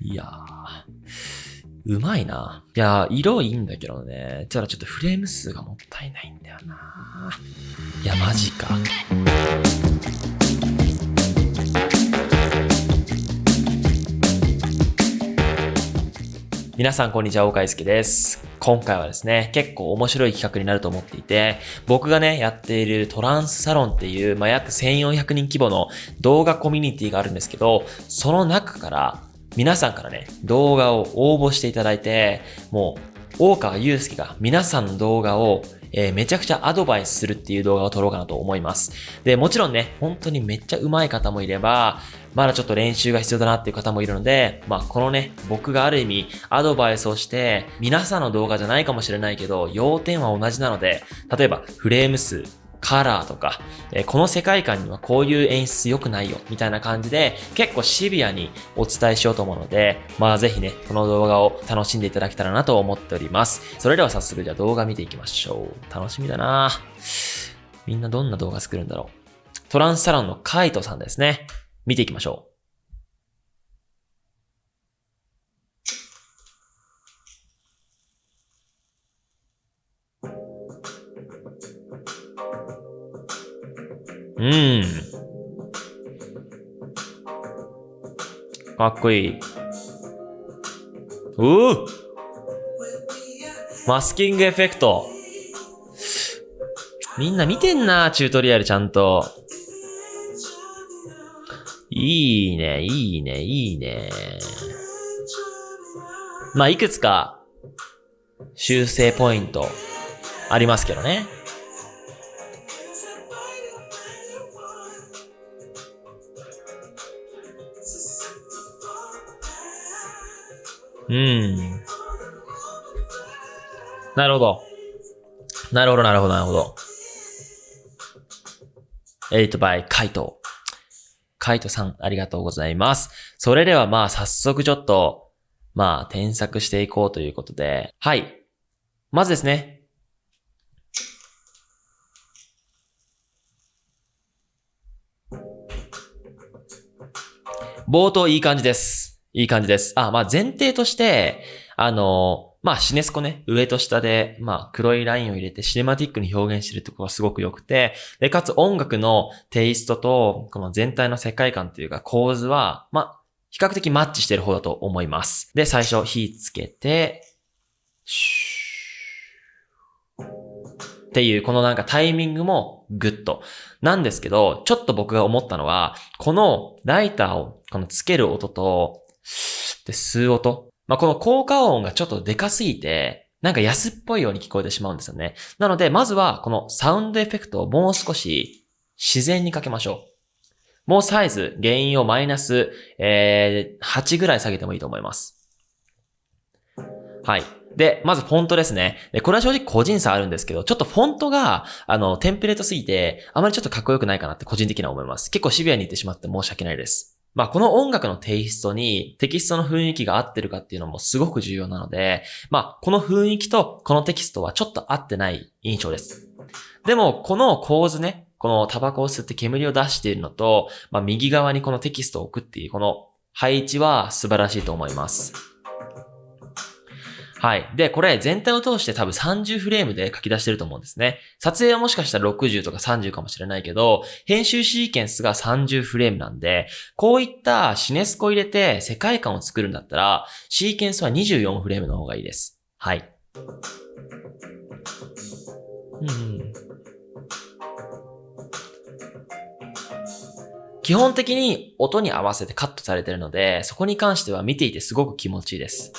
いやー、うまいな。いやー、色いいんだけどね。ただちょっとフレーム数がもったいないんだよな。いや、マジか。皆さんこんにちは、岡井介です。今回はですね、結構面白い企画になると思っていて、僕がね、やっているトランスサロンっていう、約1400人規模の動画コミュニティがあるんですけど、その中から、皆さんからね、動画を応募していただいて、もう、大川祐介が皆さんの動画をめちゃくちゃアドバイスするっていう動画を撮ろうかなと思います。で、もちろんね、本当にめっちゃ上手い方もいれば、まだちょっと練習が必要だなっていう方もいるので、このね、僕がある意味アドバイスをして、皆さんの動画じゃないかもしれないけど、要点は同じなので、例えばフレーム数、カラーとか、この世界観にはこういう演出良くないよ、みたいな感じで、結構シビアにお伝えしようと思うので、ぜひね、この動画を楽しんでいただけたらなと思っております。それでは早速じゃあ動画見ていきましょう。楽しみだな。みんなどんな動画作るんだろう。トランスサロンのカイトさんですね。見ていきましょう。かっこいい。マスキングエフェクト。みんな見てんな、チュートリアルちゃんと。いいね、いいね、いいね。いくつか修正ポイントありますけどね。なるほど。なるほど、なるほど、なるほど。8 by カイト。カイトさん、ありがとうございます。それでは早速ちょっと、添削していこうということで。はい。まずですね。冒頭いい感じです。いい感じです。前提として、シネスコね、上と下で、黒いラインを入れてシネマティックに表現してるところがすごく良くて、で、かつ音楽のテイストと、この全体の世界観っていうか構図は、比較的マッチしてる方だと思います。で、最初火つけて、っていう、このなんかタイミングもグッド。なんですけど、ちょっと僕が思ったのは、このライターをこのつける音と、で、吸う音。この効果音がちょっとでかすぎて、なんか安っぽいように聞こえてしまうんですよね。なので、まずはこのサウンドエフェクトをもう少し自然にかけましょう。もうサイズ、原因をマイナス、8ぐらい下げてもいいと思います。はい。で、まずフォントですね。で、これは正直個人差あるんですけど、ちょっとフォントが、テンプレートすぎて、あまりちょっとかっこよくないかなって個人的には思います。結構シビアに言ってしまって申し訳ないです。この音楽のテイストにテキストの雰囲気が合ってるかっていうのもすごく重要なので、この雰囲気とこのテキストはちょっと合ってない印象です。でも、この構図ね、このタバコを吸って煙を出しているのと、右側にこのテキストを置くっていうこの配置は素晴らしいと思います。はい。で、これ全体を通して多分30フレームで書き出してると思うんですね。撮影はもしかしたら60とか30かもしれないけど、編集シーケンスが30フレームなんで、こういったシネスコ入れて世界観を作るんだったら、シーケンスは24フレームの方がいいです。はい。基本的に音に合わせてカットされてるので、そこに関しては見ていてすごく気持ちいいです。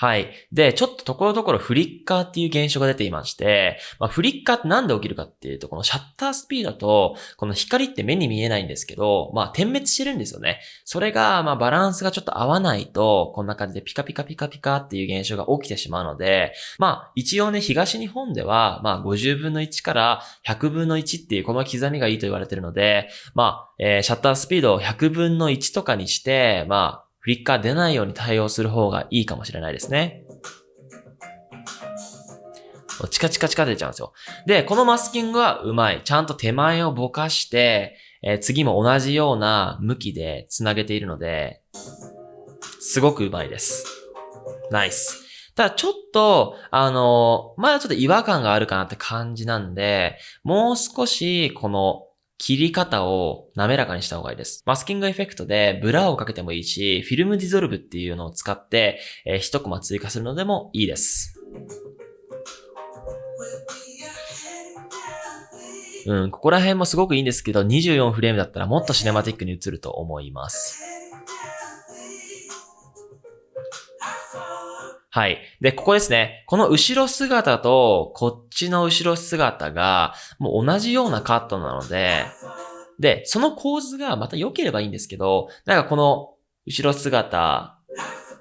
はい。で、ちょっとところどころフリッカーっていう現象が出ていまして、フリッカーってなんで起きるかっていうと、このシャッタースピードと、この光って目に見えないんですけど、点滅してるんですよね。それが、バランスがちょっと合わないと、こんな感じでピカピカピカピカっていう現象が起きてしまうので、一応ね、東日本では、50分の1から100分の1っていうこの刻みがいいと言われてるので、シャッタースピードを100分の1とかにして、フリッカー出ないように対応する方がいいかもしれないですね。チカチカチカ出ちゃうんですよ。で、このマスキングはうまい。ちゃんと手前をぼかして、次も同じような向きで繋げているので、すごくうまいです。ナイス。ただちょっと、まだちょっと違和感があるかなって感じなんで、もう少しこの切り方を滑らかにした方がいいです。マスキングエフェクトでブラをかけてもいいし、フィルムディゾルブっていうのを使って、一コマ追加するのでもいいです。ここら辺もすごくいいんですけど、24フレームだったらもっとシネマティックに映ると思います。はい。で、ここですね。この後ろ姿と、こっちの後ろ姿が、もう同じようなカットなので、で、その構図がまた良ければいいんですけど、なんかこの後ろ姿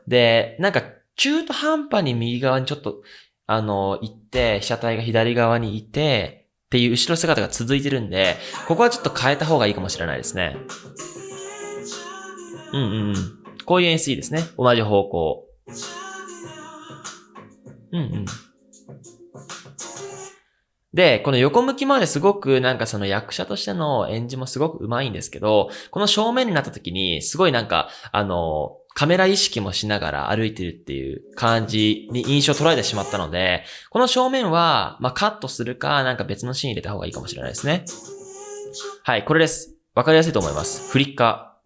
で、なんか中途半端に右側にちょっと、行って、被写体が左側にいて、っていう後ろ姿が続いてるんで、ここはちょっと変えた方がいいかもしれないですね。こういう演出いいですね。同じ方向。で、この横向きまですごくなんかその役者としての演じもすごく上手いんですけど、この正面になった時にすごいなんか、カメラ意識もしながら歩いてるっていう感じに印象を捉えてしまったので、この正面は、カットするか、なんか別のシーン入れた方がいいかもしれないですね。はい、これです。わかりやすいと思います。フリッカー。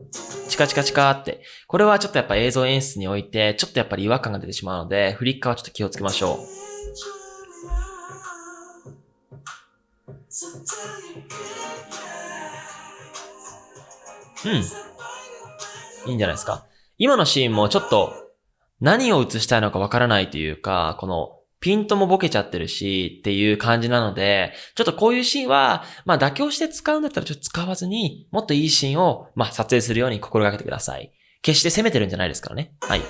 チカチカチカって。これはちょっとやっぱ映像演出において、ちょっとやっぱり違和感が出てしまうので、フリッカーはちょっと気をつけましょう。いいんじゃないですか。今のシーンもちょっと何を映したいのかわからないというか、このピントもボケちゃってるしっていう感じなので、ちょっとこういうシーンは、妥協して使うんだったらちょっと使わずに、もっといいシーンを、撮影するように心がけてください。決して攻めてるんじゃないですからね。はい。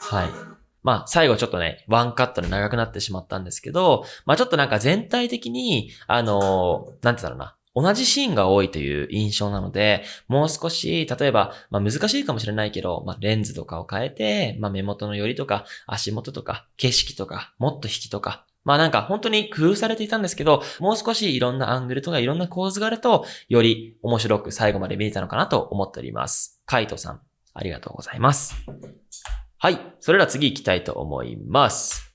はい。最後ちょっとね、ワンカットで長くなってしまったんですけど、ちょっとなんか全体的に、なんて言うんだろうな。同じシーンが多いという印象なので、もう少し、例えば、難しいかもしれないけど、レンズとかを変えて、目元の寄りとか、足元とか、景色とか、もっと引きとか、なんか本当に工夫されていたんですけど、もう少しいろんなアングルとかいろんな構図があると、より面白く最後まで見れたのかなと思っております。カイトさん、ありがとうございます。はい。それでは次行きたいと思います。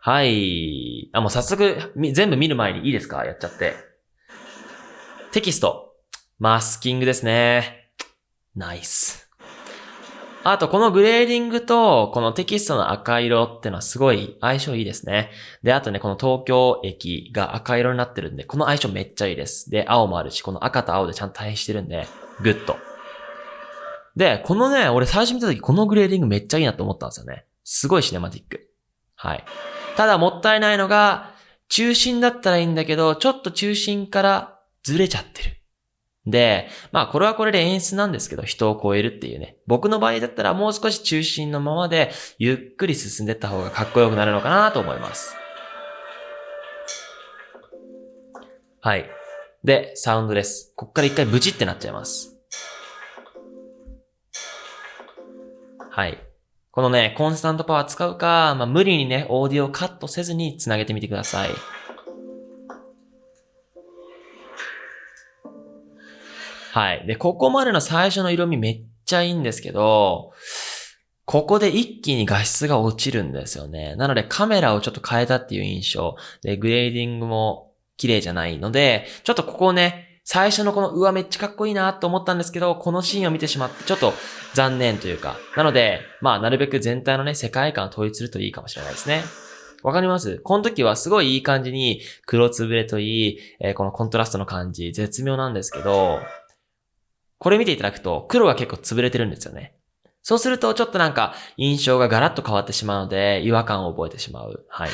はい。もう早速、全部見る前にいいですか？やっちゃって。テキスト。マスキングですね。ナイス。あと、このグレーディングと、このテキストの赤色ってのはすごい相性いいですね。で、あとね、この東京駅が赤色になってるんで、この相性めっちゃいいです。で、青もあるし、この赤と青でちゃんと対比してるんで、グッド。で、このね、俺最初見た時このグレーディングめっちゃいいなと思ったんですよね。すごいシネマティック。はい。ただもったいないのが、中心だったらいいんだけど、ちょっと中心からずれちゃってる。で、これはこれで演出なんですけど、人を超えるっていうね。僕の場合だったらもう少し中心のままで、ゆっくり進んでいった方がかっこよくなるのかなと思います。はい。で、サウンドです。こっから一回ブチってなっちゃいます。はい。このね、コンスタントパワー使うか、無理にね、オーディオをカットせずに繋げてみてください。はい。で、ここまでの最初の色味めっちゃいいんですけど、ここで一気に画質が落ちるんですよね。なのでカメラをちょっと変えたっていう印象。で、グレーディングも綺麗じゃないので、ちょっとここをね、最初のこの、めっちゃかっこいいなと思ったんですけど、このシーンを見てしまって、ちょっと残念というか。なので、なるべく全体のね、世界観を統一するといいかもしれないですね。わかります？この時はすごいいい感じに、黒つぶれといい、このコントラストの感じ、絶妙なんですけど、これ見ていただくと、黒が結構潰れてるんですよね。そうすると、ちょっとなんか、印象がガラッと変わってしまうので、違和感を覚えてしまう。はい。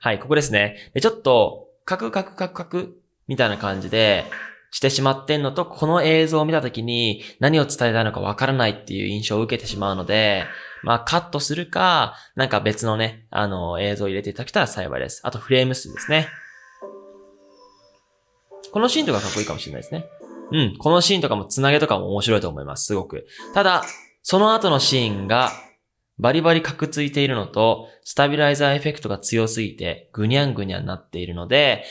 はい、ここですね。で、ちょっと、カクカクカクカクみたいな感じで、してしまってんのと、この映像を見たときに何を伝えたいのかわからないっていう印象を受けてしまうので、カットするか、なんか別のね、映像を入れていただけたら幸いです。あとフレーム数ですね。このシーンとかかっこいいかもしれないですね。このシーンとかもつなげとかも面白いと思います。すごく。ただ、その後のシーンがバリバリカクついているのと、スタビライザーエフェクトが強すぎて、ぐにゃんぐにゃんなっているので、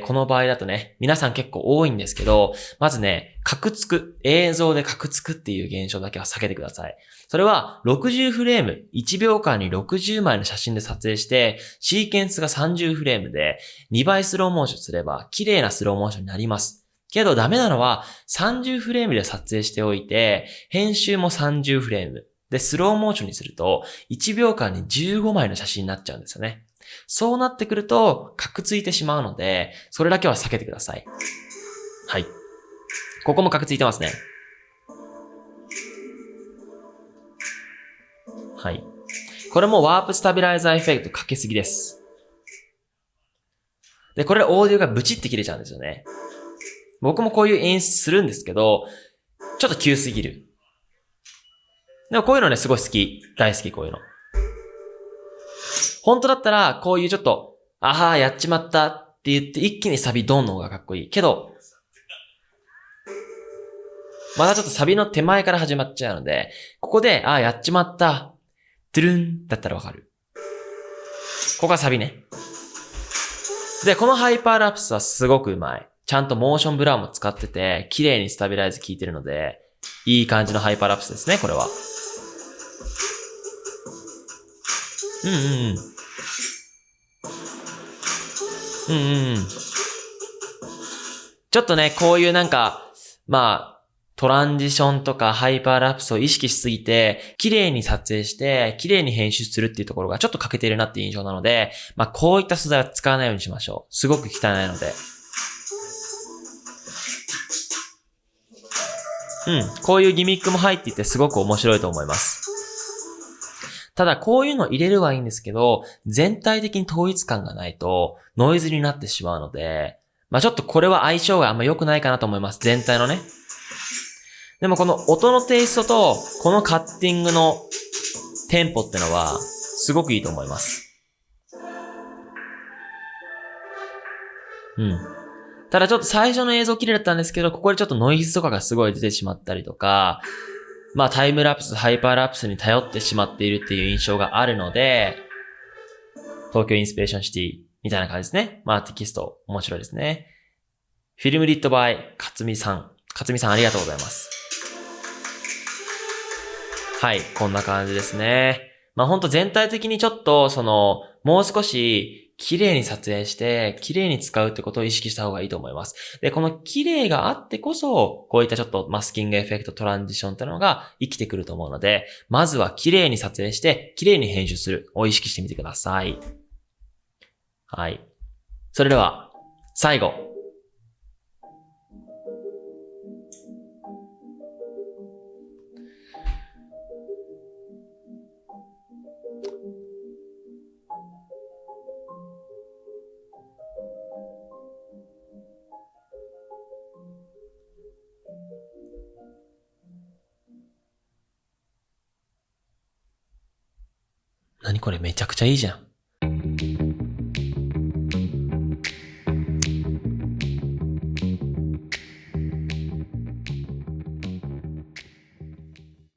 この場合だとね、皆さん結構多いんですけど、まずね、カクつく、映像でカクつくっていう現象だけは避けてください。それは60フレーム、1秒間に60枚の写真で撮影して、シーケンスが30フレームで、2倍スローモーションすれば、綺麗なスローモーションになります。けどダメなのは、30フレームで撮影しておいて、編集も30フレーム。で、スローモーションにすると、1秒間に15枚の写真になっちゃうんですよね。そうなってくると、カクついてしまうので、それだけは避けてください。はい。ここもカクついてますね。はい。これもワープスタビライザーエフェクトかけすぎです。で、これオーディオがブチって切れちゃうんですよね。僕もこういう演出するんですけど、ちょっと急すぎる。でもこういうのね、すごい好き。大好き、こういうの。本当だったら、こういうちょっと、あはーやっちまったって言って一気にサビドンの方がかっこいい。けど、まだちょっとサビの手前から始まっちゃうので、ここで、やっちまった。トゥルンだったらわかる。ここがサビね。で、このハイパーラプスはすごくうまい。ちゃんとモーションブラウンも使ってて、綺麗にスタビライズ効いてるので、いい感じのハイパーラプスですね、これは。ちょっとね、こういうなんか、トランジションとかハイパーラプスを意識しすぎて、綺麗に撮影して、綺麗に編集するっていうところがちょっと欠けているなっていう印象なので、こういった素材は使わないようにしましょう。すごく汚いので。こういうギミックも入っていてすごく面白いと思います。ただ、こういうの入れるはいいんですけど、全体的に統一感がないとノイズになってしまうので、ちょっとこれは相性があんま良くないかなと思います。全体のね。でもこの音のテイストと、このカッティングのテンポってのは、すごくいいと思います。ただちょっと最初の映像綺麗だったんですけど、ここでちょっとノイズとかがすごい出てしまったりとか、タイムラプス、ハイパーラプスに頼ってしまっているっていう印象があるので、東京インスピレーションシティみたいな感じですね。テキスト面白いですね。フィルムリットバイ、勝美さん。勝美さんありがとうございます。はい、こんな感じですね。ほんと全体的にちょっと、もう少し綺麗に撮影して、綺麗に使うってことを意識した方がいいと思います。で、この綺麗があってこそ、こういったちょっとマスキングエフェクト、トランジションってのが生きてくると思うので、まずは綺麗に撮影して、綺麗に編集するを意識してみてください。はい。それでは、最後。何これめちゃくちゃいいじゃん。